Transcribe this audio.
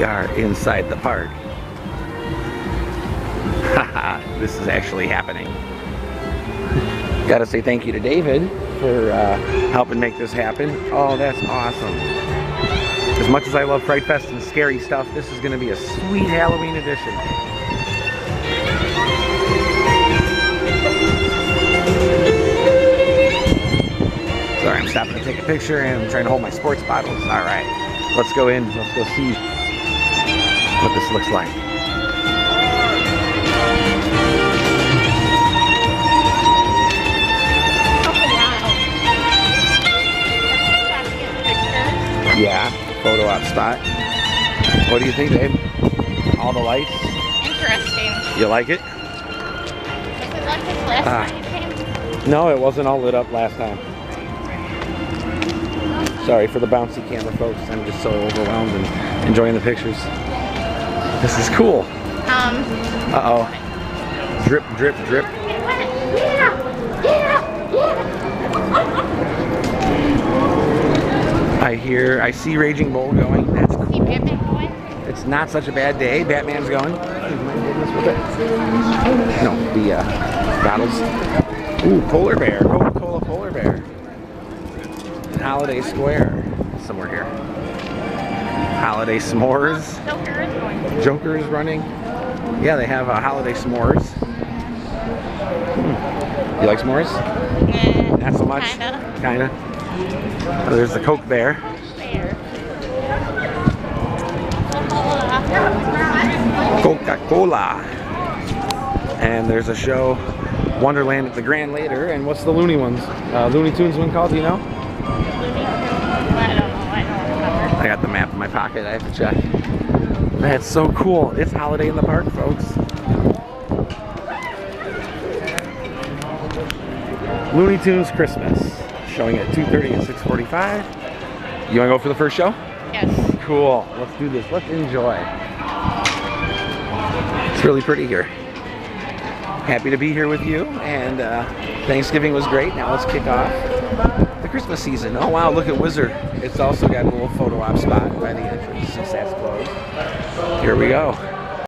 We are inside the park. Haha, this is actually happening. Gotta say thank you to David for helping make this happen. Oh, that's awesome. As much as I love Fright Fest and scary stuff, this is gonna be a sweet Halloween edition. Sorry, I'm stopping to take a picture and I'm trying to hold my sports bottles. All right, let's go in. Let's go see what this looks like. Yeah, photo op spot. What do you think, Dave? All the lights? Interesting. You like it? Was it like this last time you came? No, it wasn't all lit up last time. Sorry for the bouncy camera, folks. I'm just so overwhelmed and enjoying the pictures. This is cool. Uh-oh. Drip, drip, drip. I see Raging Bull going. That's cool. See Batman going? It's not such a bad day. Batman's going. No, the bottles. Ooh, Polar Bear. Coca-Cola Polar Bear. Holiday Square. Somewhere here. Holiday S'mores. Joker is going. Joker is running. Yeah, they have holiday s'mores. You like s'mores? Not so much? Kinda. Oh, there's the Coke there. Coca-Cola. And there's a show, Wonderland at the Grand later. And what's the Looney Tunes one called, do you know? I don't remember. I got the map in my pocket, I have to check. That's so cool. It's holiday in the park, folks. Looney Tunes Christmas. Showing at 2:30 and 6:45. You wanna go for the first show? Yes. Cool. Let's do this. Let's enjoy. It's really pretty here. Happy to be here with you, and Thanksgiving was great. Now let's kick off the Christmas season. Oh wow, look at Wizard. It's also got a little photo op spot by the entrance since that's closed. Here we go.